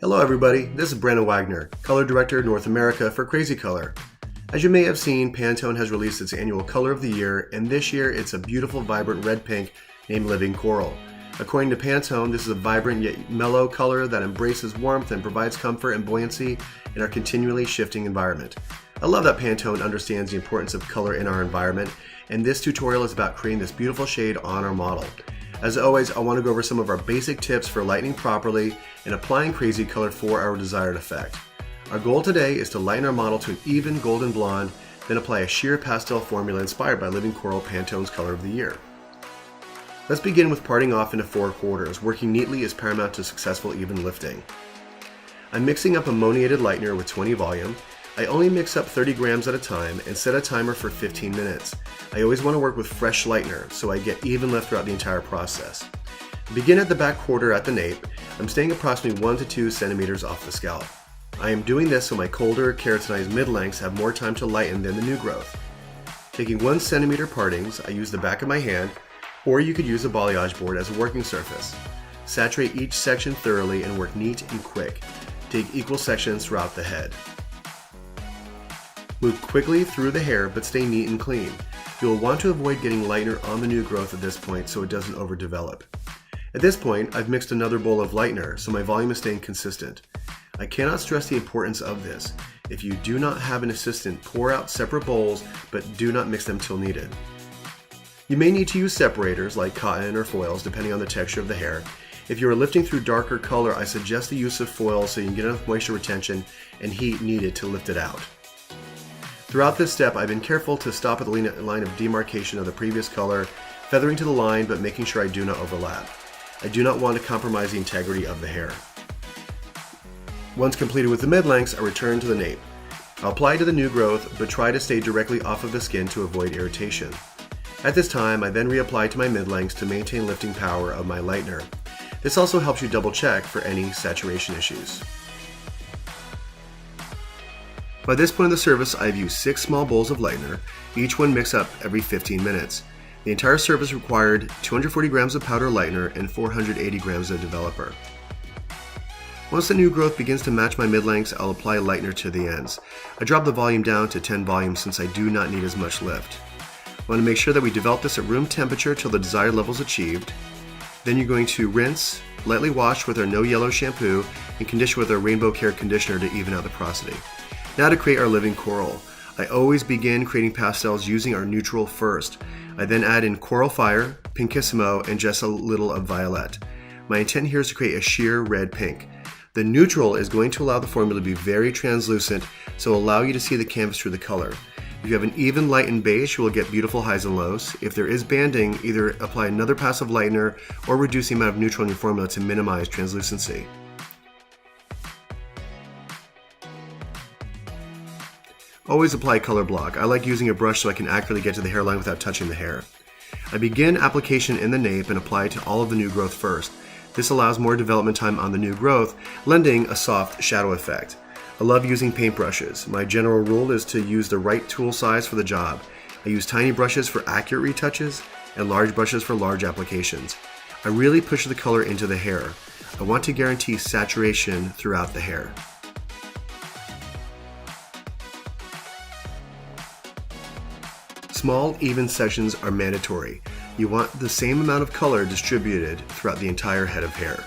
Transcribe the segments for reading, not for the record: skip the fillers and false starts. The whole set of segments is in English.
Hello everybody, this is Brandon Wagner, Color Director North America for Crazy Color. As you may have seen, Pantone has released its annual Color of the Year, and this year it's a beautiful vibrant red-pink named Living Coral. According to Pantone, this is a vibrant yet mellow color that embraces warmth and provides comfort and buoyancy in our continually shifting environment. I love that Pantone understands the importance of color in our environment, and this tutorial is about creating this beautiful shade on our model. As always, I want to go over some of our basic tips for lightening properly and applying crazy color for our desired effect. Our goal today is to lighten our model to an even golden blonde, then apply a sheer pastel formula inspired by Living Coral, Pantone's Color of the Year. Let's begin with parting off into 4 quarters. Working neatly is paramount to successful even lifting. I'm mixing up ammoniated lightener with 20 volume. I only mix up 30 grams at a time and set a timer for 15 minutes. I always want to work with fresh lightener so I get even lift throughout the entire process. Begin at the back quarter at the nape. I'm staying approximately 1 to 2 centimeters off the scalp. I am doing this so my colder, keratinized mid-lengths have more time to lighten than the new growth. Taking 1 centimeter partings, I use the back of my hand, or you could use a balayage board as a working surface. Saturate each section thoroughly and work neat and quick. Take equal sections throughout the head. Move quickly through the hair, but stay neat and clean. You will want to avoid getting lightener on the new growth at this point so it doesn't overdevelop. At this point, I've mixed another bowl of lightener, so my volume is staying consistent. I cannot stress the importance of this. If you do not have an assistant, pour out separate bowls, but do not mix them till needed. You may need to use separators like cotton or foils depending on the texture of the hair. If you are lifting through darker color, I suggest the use of foil so you can get enough moisture retention and heat needed to lift it out. Throughout this step, I've been careful to stop at the line of demarcation of the previous color, feathering to the line but making sure I do not overlap. I do not want to compromise the integrity of the hair. Once completed with the mid-lengths, I return to the nape. I'll apply to the new growth, but try to stay directly off of the skin to avoid irritation. At this time, I then reapply to my mid-lengths to maintain lifting power of my lightener. This also helps you double check for any saturation issues. By this point in the service, I've used 6 small bowls of lightener, each one mixed up every 15 minutes. The entire service required 240 grams of powder lightener and 480 grams of developer. Once the new growth begins to match my mid-lengths, I'll apply lightener to the ends. I drop the volume down to 10 volumes since I do not need as much lift. I want to make sure that we develop this at room temperature till the desired level is achieved. Then you're going to rinse, lightly wash with our No Yellow shampoo, and condition with our Rainbow Care conditioner to even out the porosity. Now to create our Living Coral. I always begin creating pastels using our neutral first. I then add in Coral Fire, Pinkissimo, and just a little of Violette. My intent here is to create a sheer red pink. The neutral is going to allow the formula to be very translucent, so allow you to see the canvas through the color. If you have an even lightened base, you will get beautiful highs and lows. If there is banding, either apply another pass of lightener or reduce the amount of neutral in your formula to minimize translucency. Always apply color block. I like using a brush so I can accurately get to the hairline without touching the hair. I begin application in the nape and apply it to all of the new growth first. This allows more development time on the new growth, lending a soft shadow effect. I love using paintbrushes. My general rule is to use the right tool size for the job. I use tiny brushes for accurate retouches and large brushes for large applications. I really push the color into the hair. I want to guarantee saturation throughout the hair. Small, even sections are mandatory. You want the same amount of color distributed throughout the entire head of hair.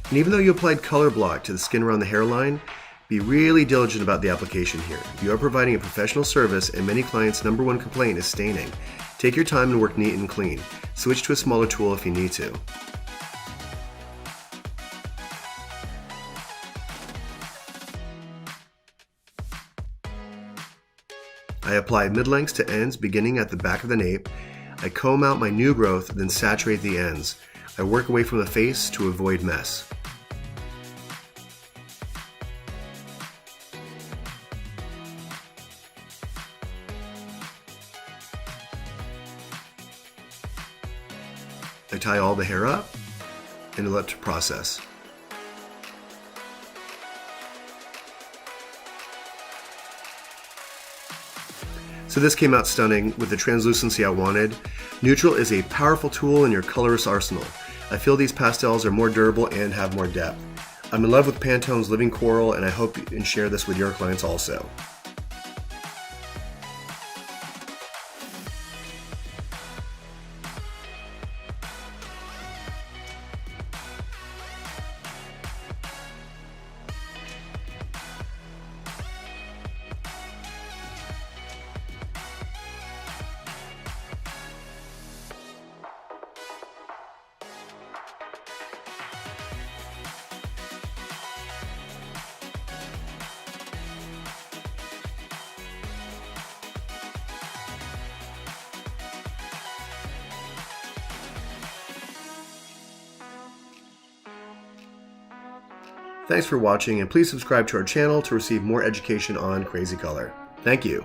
And even though you applied color block to the skin around the hairline, be really diligent about the application here. You are providing a professional service and many clients' #1 complaint is staining. Take your time and work neat and clean. Switch to a smaller tool if you need to. I apply mid-lengths to ends beginning at the back of the nape. I comb out my new growth, then saturate the ends. I work away from the face to avoid mess. I tie all the hair up and let it process. So this came out stunning with the translucency I wanted. Neutral is a powerful tool in your colorist arsenal. I feel these pastels are more durable and have more depth. I'm in love with Pantone's Living Coral, and I hope you can share this with your clients also. Thanks for watching, and please subscribe to our channel to receive more education on crazy color. Thank you.